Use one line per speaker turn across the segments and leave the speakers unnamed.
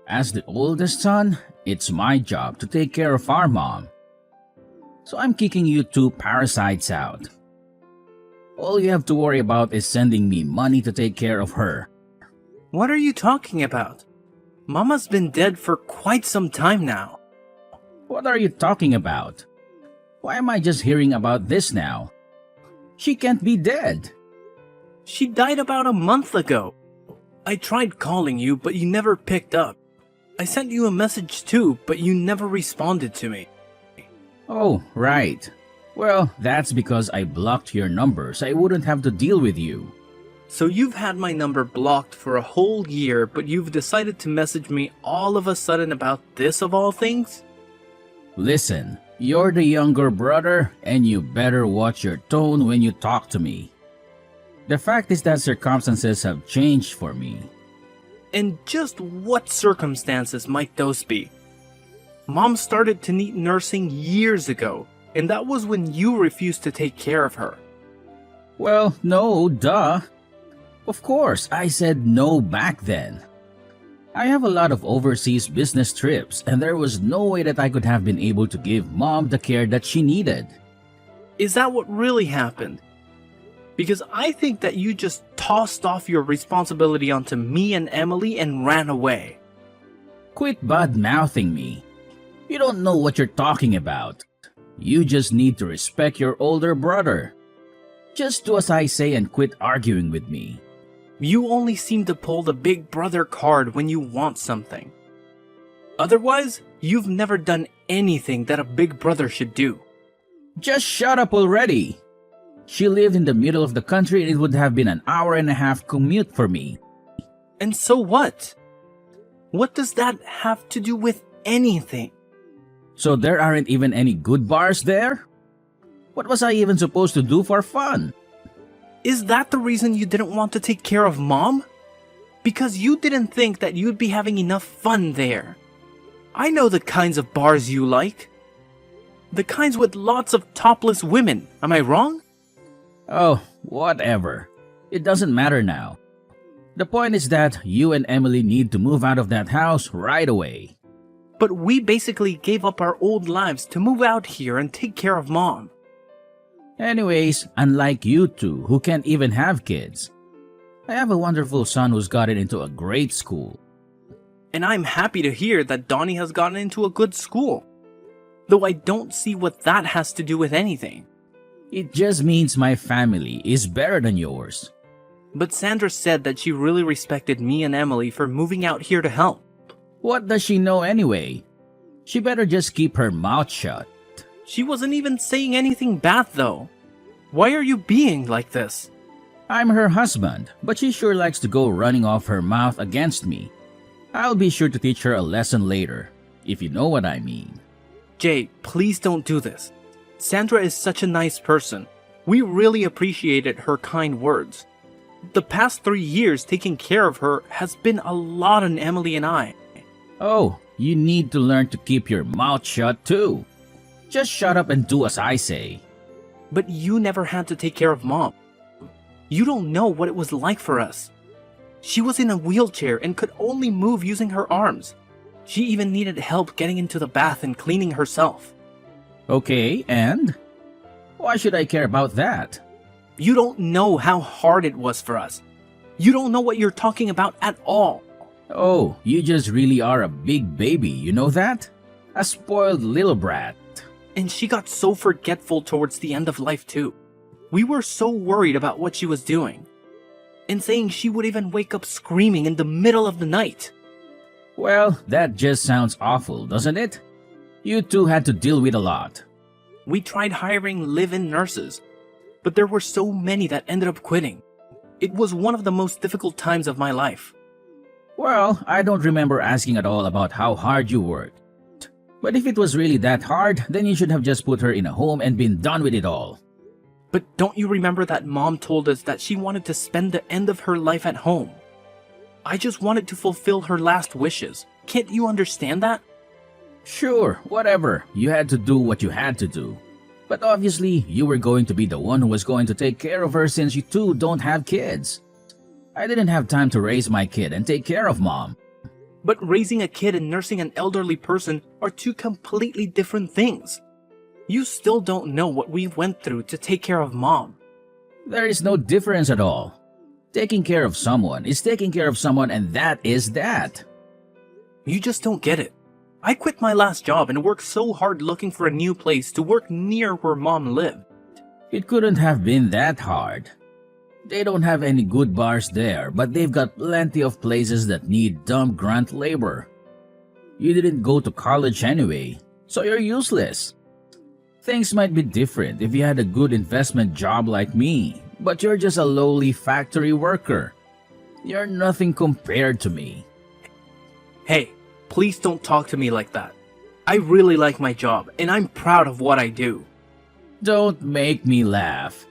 As the oldest son, it's my job to take care of our mom. So I'm kicking you two parasites out. All you have to worry about is sending me money to take care of her.
What are you talking about? Mama's been dead for quite some time now.
What are you talking about? Why am I just hearing about this now? She can't be dead.
She died about a month ago. I tried calling you, but you never picked up. I sent you a message too, but you never responded to me.
Oh, right. Well, that's because I blocked your number so I wouldn't have to deal with you.
So you've had my number blocked for a whole year, but you've decided to message me all of a sudden about this of all things?
Listen, you're the younger brother and you better watch your tone when you talk to me. The fact is that circumstances have changed for me.
And just what circumstances might those be? Mom started to need nursing years ago, and that was when you refused to take care of her.
Well, no, duh. Of course, I said no back then. I have a lot of overseas business trips, and there was no way that I could have been able to give Mom the care that she needed.
Is that what really happened? Because I think that you just tossed off your responsibility onto me and Emily and ran away.
Quit bad-mouthing me. You don't know what you're talking about. You just need to respect your older brother. Just do as I say and quit arguing with me.
You only seem to pull the big brother card when you want something. Otherwise, you've never done anything that a big brother should do.
Just shut up already. She lived in the middle of the country and it would have been an hour-and-a-half commute for me.
And so what? What does that have to do with anything?
So there aren't even any good bars there? What was I even supposed to do for fun?
Is that the reason you didn't want to take care of Mom? Because you didn't think that you'd be having enough fun there. I know the kinds of bars you like. The kinds with lots of topless women, am I wrong?
Oh, whatever. It doesn't matter now. The point is that you and Emily need to move out of that house right away.
But we basically gave up our old lives to move out here and take care of Mom.
Anyways, unlike you two who can't even have kids, I have a wonderful son who's gotten into a great school.
And I'm happy to hear that Donnie has gotten into a good school. Though I don't see what that has to do with anything.
It just means my family is better than yours.
But Sandra said that she really respected me and Emily for moving out here to help.
What does she know anyway? She better just keep her mouth shut.
She wasn't even saying anything bad though. Why are you being like this?
I'm her husband, but she sure likes to go running off her mouth against me. I'll be sure to teach her a lesson later, if you know what I mean.
Jay, please don't do this. Sandra is such a nice person. We really appreciated her kind words. The past 3 years taking care of her has been a lot on Emily and I.
Oh, you need to learn to keep your mouth shut too. Just shut up and do as I say.
But you never had to take care of Mom. You don't know what it was like for us. She was in a wheelchair and could only move using her arms. She even needed help getting into the bath and cleaning herself.
Okay, and? Why should I care about that?
You don't know how hard it was for us. You don't know what you're talking about at all.
Oh, you just really are a big baby, you know that? A spoiled little brat.
And she got so forgetful towards the end of life too. We were so worried about what she was doing. And saying she would even wake up screaming in the middle of the night.
Well, that just sounds awful, doesn't it? You two had to deal with a lot.
We tried hiring live-in nurses, but there were so many that ended up quitting. It was one of the most difficult times of my life.
Well, I don't remember asking at all about how hard you worked. But if it was really that hard, then you should have just put her in a home and been done with it all.
But don't you remember that Mom told us that she wanted to spend the end of her life at home? I just wanted to fulfill her last wishes. Can't you understand that?
Sure, whatever. You had to do what you had to do. But obviously, you were going to be the one who was going to take care of her since you two don't have kids. I didn't have time to raise my kid and take care of Mom.
But raising a kid and nursing an elderly person are two completely different things. You still don't know what we went through to take care of Mom.
There is no difference at all. Taking care of someone is taking care of someone, and that is that.
You just don't get it. I quit my last job and worked so hard looking for a new place to work near where Mom lived.
It couldn't have been that hard. They don't have any good bars there, but they've got plenty of places that need dumb grunt labor. You didn't go to college anyway, so you're useless. Things might be different if you had a good investment job like me, but you're just a lowly factory worker. You're nothing compared to me.
Hey, please don't talk to me like that. I really like my job, and I'm proud of what I do.
Don't make me laugh.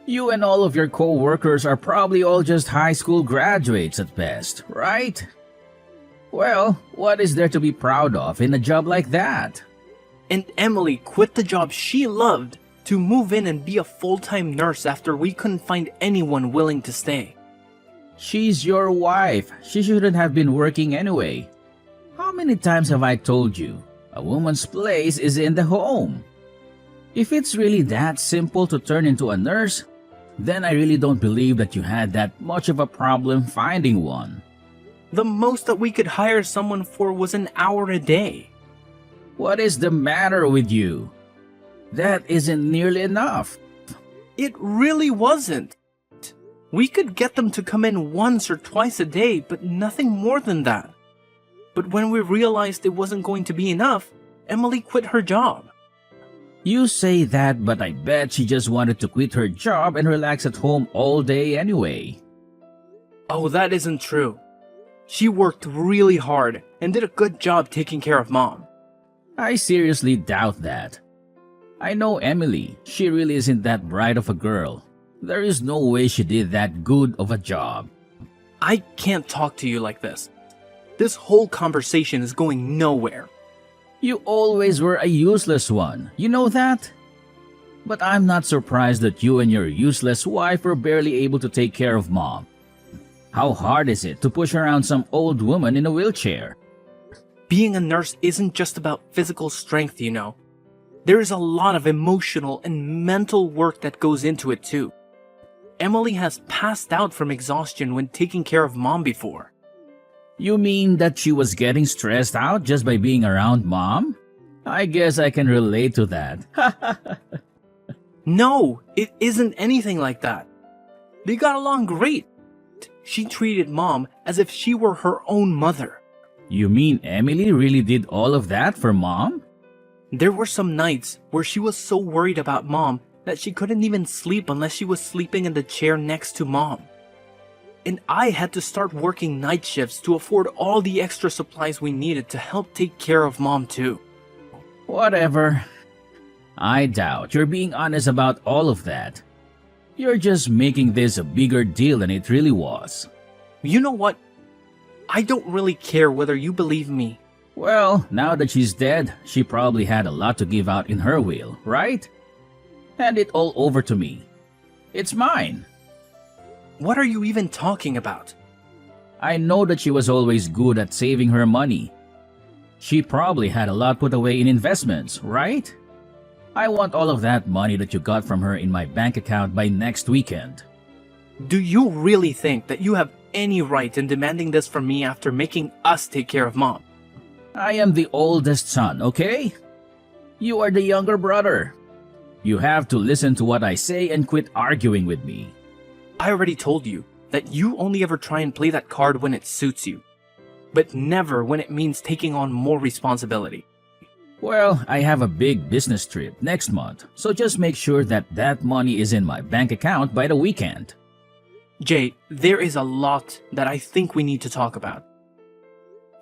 You and all of your co-workers are probably all just high school graduates at best, right? Well, what is there to be proud of in a job like that?
And Emily quit the job she loved to move in and be a full-time nurse after we couldn't find anyone willing to stay.
She's your wife. She shouldn't have been working anyway. How many times have I told you? A woman's place is in the home. If it's really that simple to turn into a nurse, then I really don't believe that you had that much of a problem finding one.
The most that we could hire someone for was an hour a day.
What is the matter with you? That isn't nearly enough.
It really wasn't. We could get them to come in once or twice a day, but nothing more than that. But when we realized it wasn't going to be enough, Emily quit her job.
You say that, but I bet she just wanted to quit her job and relax at home all day anyway.
Oh, that isn't true. She worked really hard and did a good job taking care of Mom.
I seriously doubt that. I know Emily. She really isn't that bright of a girl. There is no way she did that good of a job.
I can't talk to you like this. This whole conversation is going nowhere.
You always were a useless one, you know that? But I'm not surprised that you and your useless wife were barely able to take care of Mom. How hard is it to push around some old woman in a wheelchair?
Being a nurse isn't just about physical strength, you know. There is a lot of emotional and mental work that goes into it too. Emily has passed out from exhaustion when taking care of Mom before.
You mean that she was getting stressed out just by being around Mom? I guess I can relate to that.
No, it isn't anything like that. They got along great. She treated Mom as if she were her own mother.
You mean Emily really did all of that for Mom?
There were some nights where she was so worried about Mom that she couldn't even sleep unless she was sleeping in the chair next to Mom. And I had to start working night shifts to afford all the extra supplies we needed to help take care of Mom too.
Whatever. I doubt you're being honest about all of that. You're just making this a bigger deal than it really was.
You know what? I don't really care whether you believe me.
Well, now that she's dead, she probably had a lot to give out in her will, right? Hand it all over to me. It's mine.
What are you even talking about?
I know that she was always good at saving her money. She probably had a lot put away in investments, right? I want all of that money that you got from her in my bank account by next weekend.
Do you really think that you have any right in demanding this from me after making us take care of Mom?
I am the oldest son, okay? You are the younger brother. You have to listen to what I say and quit arguing with me.
I already told you that you only ever try and play that card when it suits you, but never when it means taking on more responsibility.
Well, I have a big business trip next month, so just make sure that that money is in my bank account by the weekend.
Jay, there is a lot that I think we need to talk about.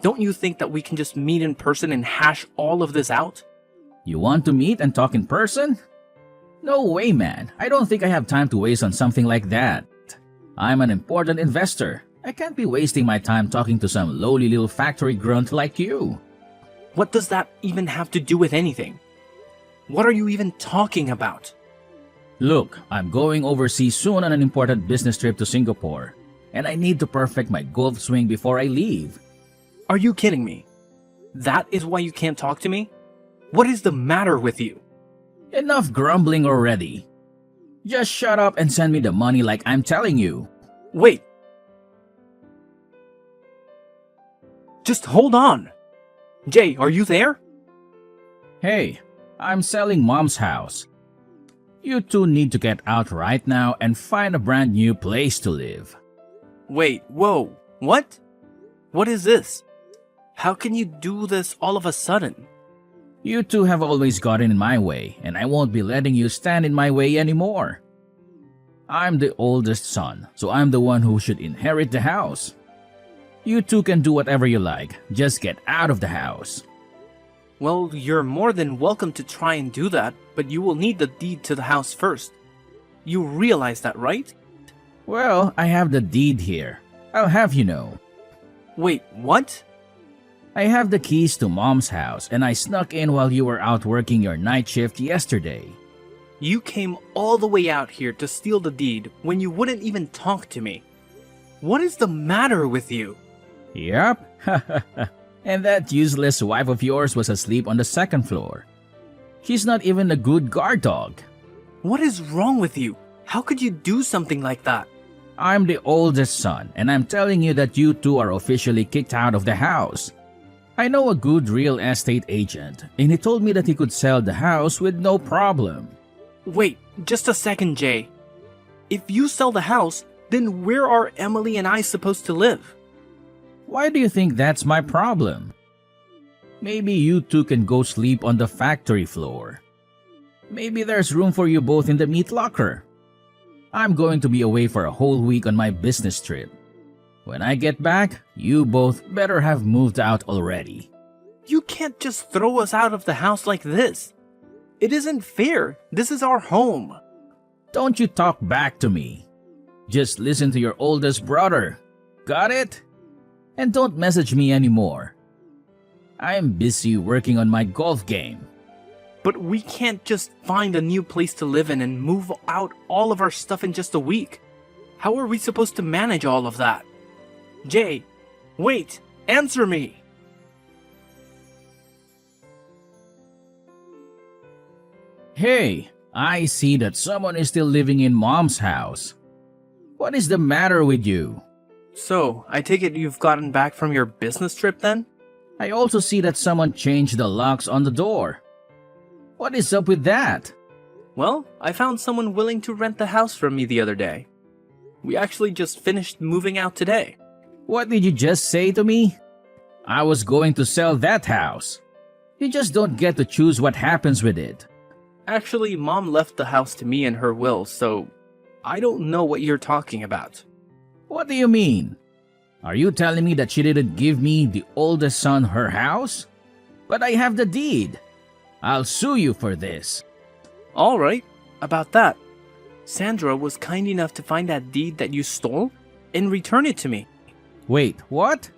Don't you think that we can just meet in person and hash all of this out?
You want to meet and talk in person? No way, man. I don't think I have time to waste on something like that. I'm an important investor. I can't be wasting my time talking to some lowly little factory grunt like you.
What does that even have to do with anything? What are you even talking about?
Look, I'm going overseas soon on an important business trip to Singapore, and I need to perfect my golf swing before I leave.
Are you kidding me? That is why you can't talk to me? What is the matter with you?
Enough grumbling already. Just shut up and send me the money like I'm telling you.
Wait. Just hold on. Jay, are you there?
Hey, I'm selling Mom's house. You two need to get out right now and find a brand new place to live.
Wait, whoa, what? What is this? How can you do this all of a sudden?
You two have always gotten in my way, and I won't be letting you stand in my way anymore. I'm the oldest son, so I'm the one who should inherit the house. You two can do whatever you like, just get out of the house.
Well, you're more than welcome to try and do that, but you will need the deed to the house first. You realize that, right?
Well, I have the deed here. I'll have you know.
Wait, what?
I have the keys to Mom's house, and I snuck in while you were out working your night shift yesterday.
You came all the way out here to steal the deed when you wouldn't even talk to me. What is the matter with you?
Yup. And that useless wife of yours was asleep on the second floor. She's not even a good guard dog.
What is wrong with you? How could you do something like that?
I'm the oldest son, and I'm telling you that you two are officially kicked out of the house. I know a good real estate agent, and he told me that he could sell the house with no problem.
Wait, just a second, Jay. If you sell the house, then where are Emily and I supposed to live?
Why do you think that's my problem? Maybe you two can go sleep on the factory floor. Maybe there's room for you both in the meat locker. I'm going to be away for a whole week on my business trip. When I get back, you both better have moved out already.
You can't just throw us out of the house like this. It isn't fair. This is our home.
Don't you talk back to me. Just listen to your oldest brother. Got it? And don't message me anymore. I'm busy working on my golf game.
But we can't just find a new place to live in and move out all of our stuff in just a week. How are we supposed to manage all of that? Jay, wait, answer me.
Hey, I see that someone is still living in Mom's house. What is the matter with you?
So, I take it you've gotten back from your business trip then?
I also see that someone changed the locks on the door. What is up with that?
Well, I found someone willing to rent the house from me the other day. We actually just finished moving out today.
What did you just say to me? I was going to sell that house. You just don't get to choose what happens with it.
Actually, Mom left the house to me in her will, so I don't know what you're talking about.
What do you mean? Are you telling me that she didn't give me, the oldest son, her house? But I have the deed. I'll sue you for this.
Alright, about that. Sandra was kind enough to find that deed that you stole and return it to me.
Wait, what?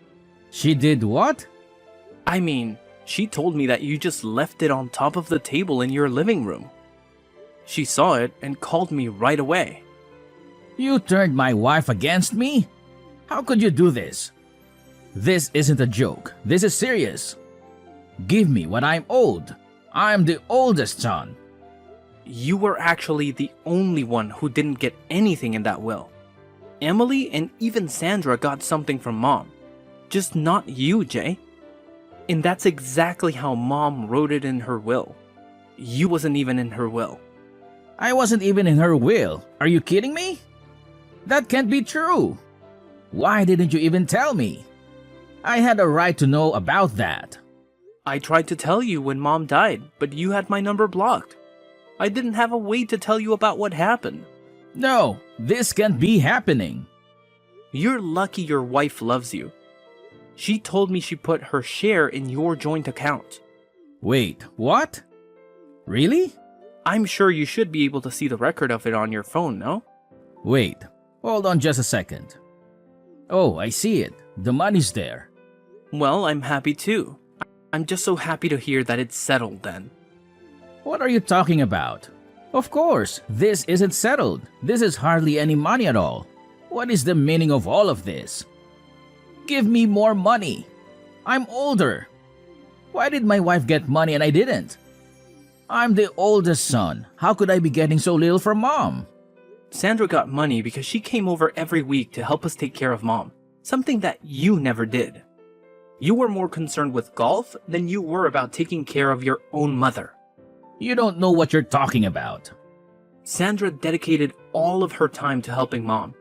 She did what?
I mean, she told me that you just left it on top of the table in your living room. She saw it and called me right away.
You turned my wife against me? How could you do this? This isn't a joke. This is serious. Give me what I'm owed. I'm the oldest son.
You were actually the only one who didn't get anything in that will. Emily and even Sandra got something from Mom. Just not you, Jay. And that's exactly how Mom wrote it in her will. You wasn't even in her will.
I wasn't even in her will. Are you kidding me? That can't be true. Why didn't you even tell me? I had a right to know about that.
I tried to tell you when Mom died, but you had my number blocked. I didn't have a way to tell you about what happened.
No, this can't be happening.
You're lucky your wife loves you. She told me she put her share in your joint account.
Wait, what? Really?
I'm sure you should be able to see the record of it on your phone, no?
Wait, hold on just a second. Oh, I see it. The money's there.
Well, I'm happy too. I'm just so happy to hear that it's settled then.
What are you talking about? Of course, this isn't settled. This is hardly any money at all. What is the meaning of all of this? Give me more money. I'm older. Why did my wife get money and I didn't? I'm the oldest son. How could I be getting so little from Mom?
Sandra got money because she came over every week to help us take care of Mom, something that you never did. You were more concerned with golf than you were about taking care of your own mother.
You don't know what you're talking about.
Sandra dedicated all of her time to helping Mom.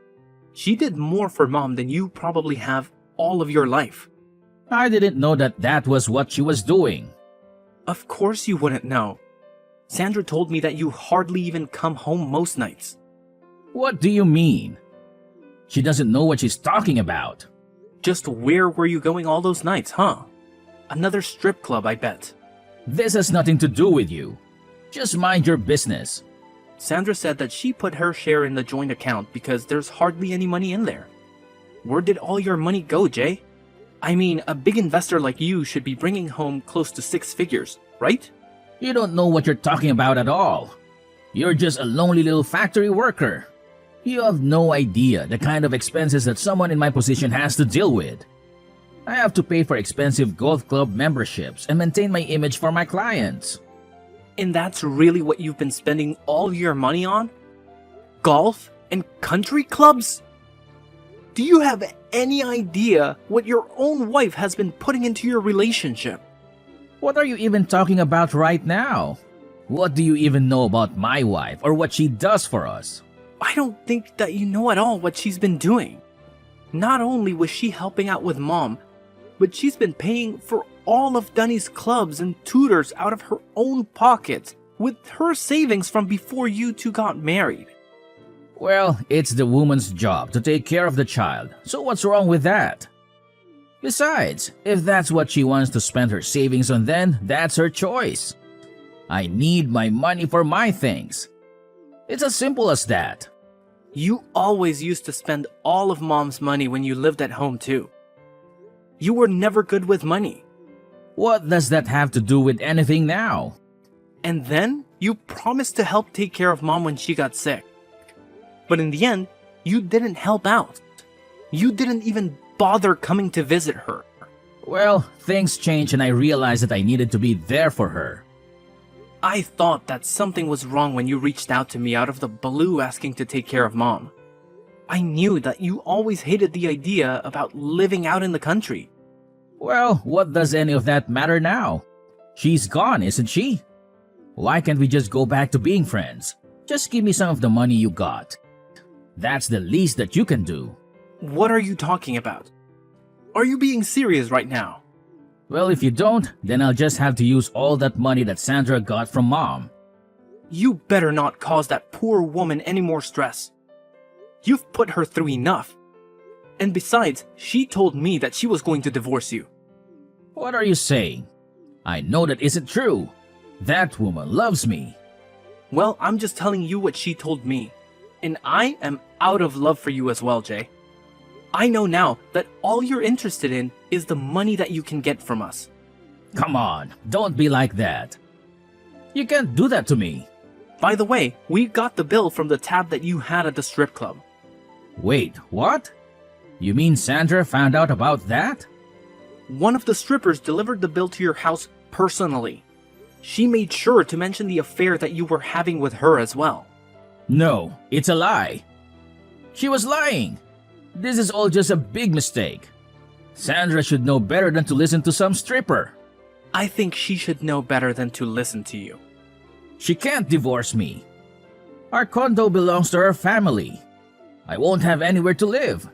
She did more for Mom than you probably have all of your life.
I didn't know that that was what she was doing.
Of course you wouldn't know. Sandra told me that you hardly even come home most nights.
What do you mean? She doesn't know what she's talking about.
Just where were you going all those nights, huh? Another strip club, I bet.
This has nothing to do with you. Just mind your business.
Sandra said that she put her share in the joint account because there's hardly any money in there. Where did all your money go, Jay? I mean, a big investor like you should be bringing home close to 6 figures, right?
You don't know what you're talking about at all. You're just a lonely little factory worker. You have no idea the kind of expenses that someone in my position has to deal with. I have to pay for expensive golf club memberships and maintain my image for my clients.
And that's really what you've been spending all your money on? Golf and country clubs? Do you have any idea what your own wife has been putting into your relationship?
What are you even talking about right now? What do you even know about my wife or what she does for us?
I don't think that you know at all what she's been doing. Not only was she helping out with Mom, but she's been paying for all of Dunny's clubs and tutors out of her own pocket with her savings from before you two got married.
Well, it's the woman's job to take care of the child, so what's wrong with that? Besides, if that's what she wants to spend her savings on, then that's her choice. I need my money for my things. It's as simple as that.
You always used to spend all of Mom's money when you lived at home too. You were never good with money.
What does that have to do with anything now?
And then you promised to help take care of Mom when she got sick. But in the end, you didn't help out. You didn't even bother coming to visit her.
Well, things changed and I realized that I needed to be there for her.
I thought that something was wrong when you reached out to me out of the blue asking to take care of Mom. I knew that you always hated the idea about living out in the country.
Well, what does any of that matter now? She's gone, isn't she? Why can't we just go back to being friends? Just give me some of the money you got. That's the least that you can do.
What are you talking about? Are you being serious right now?
Well, if you don't, then I'll just have to use all that money that Sandra got from Mom.
You better not cause that poor woman any more stress. You've put her through enough. And besides, she told me that she was going to divorce you.
What are you saying? I know that isn't true. That woman loves me.
Well, I'm just telling you what she told me. And I am out of love for you as well, Jay. I know now that all you're interested in is the money that you can get from us.
Come on, don't be like that. You can't do that to me.
By the way, we got the bill from the tab that you had at the strip club.
Wait, what? You mean Sandra found out about that?
One of the strippers delivered the bill to your house personally. She made sure to mention the affair that you were having with her as well.
No, it's a lie. She was lying. This is all just a big mistake. Sandra should know better than to listen to some stripper.
I think she should know better than to listen to you.
She can't divorce me. Our condo belongs to her family. I won't have anywhere to live.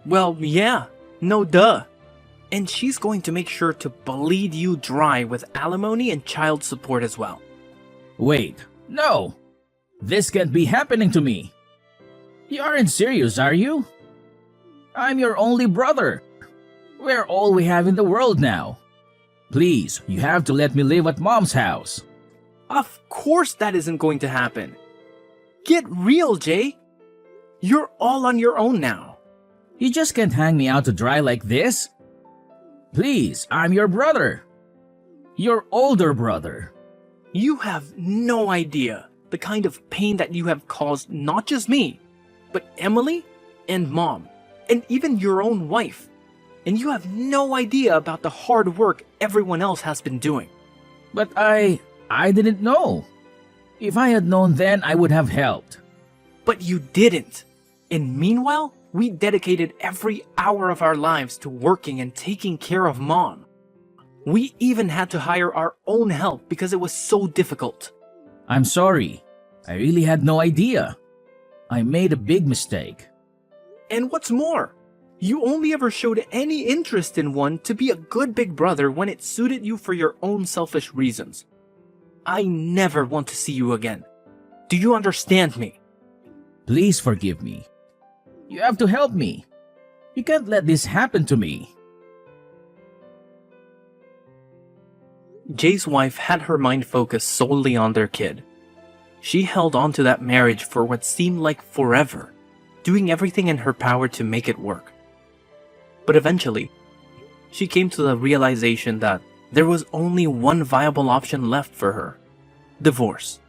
Well, yeah, no duh. And she's going to make sure to bleed you dry with alimony and child support as well.
Wait, no. This can't be happening to me. You aren't serious, are you? I'm your only brother. We're all we have in the world now. Please, you have to let me live at Mom's house.
Of course that isn't going to happen. Get real, Jay. You're all on your own now.
You just can't hang me out to dry like this. Please, I'm your brother. Your older brother.
You have no idea the kind of pain that you have caused not just me, but Emily and Mom, and even your own wife. and you have no idea about the hard work everyone else has been doing.
But I didn't know. If I had known then, I would have helped.
But you didn't. And meanwhile, we dedicated every hour of our lives to working and taking care of Mom. We even had to hire our own help because it was so difficult.
I'm sorry. I really had no idea. I made a big mistake.
And what's more, you only ever showed any interest in one to be a good big brother when it suited you for your own selfish reasons. I never want to see you again. Do you understand me?
Please forgive me. You have to help me. You can't let this happen to me.
Jay's wife had her mind focused solely on their kid. She held on to that marriage for what seemed like forever, doing everything in her power to make it work. But eventually, she came to the realization that there was only one viable option left for her: divorce.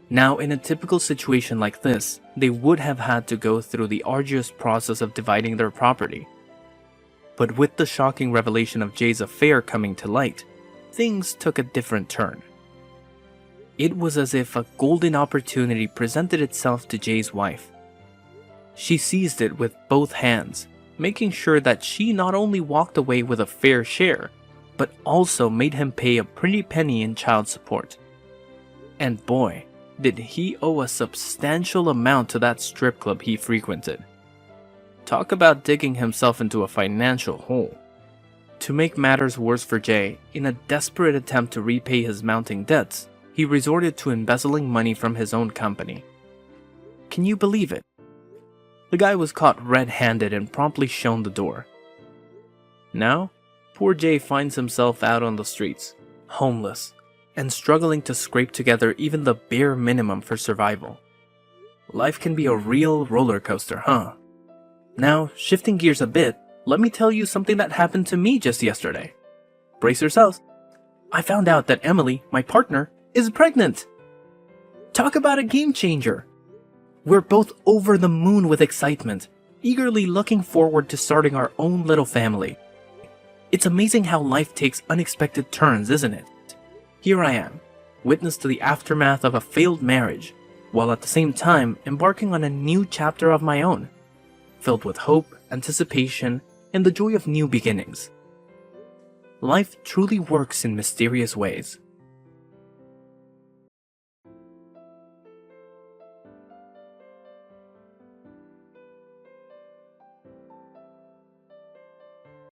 Now, in a typical situation like this, they would have had to go through the arduous process of dividing their property. But with the shocking revelation of Jay's affair coming to light, things took a different turn. It was as if a golden opportunity presented itself to Jay's wife. She seized it with both hands, making sure that she not only walked away with a fair share, but also made him pay a pretty penny in child support. And boy, did he owe a substantial amount to that strip club he frequented. Talk about digging himself into a financial hole. To make matters worse for Jay, in a desperate attempt to repay his mounting debts, he resorted to embezzling money from his own company. Can you believe it? The guy was caught red-handed and promptly shown the door. Now, poor Jay finds himself out on the streets, homeless, and struggling to scrape together even the bare minimum for survival. Life can be a real roller coaster, huh? Now, shifting gears a bit, let me tell you something that happened to me just yesterday. Brace yourselves. I found out that Emily, my partner, is pregnant. Talk about a game changer. We're both over the moon with excitement, eagerly looking forward to starting our own little family. It's amazing how life takes unexpected turns, isn't it? Here I am, witness to the aftermath of a failed marriage, while at the same time embarking on a new chapter of my own, filled with hope, anticipation, and the joy of new beginnings. Life truly works in mysterious ways.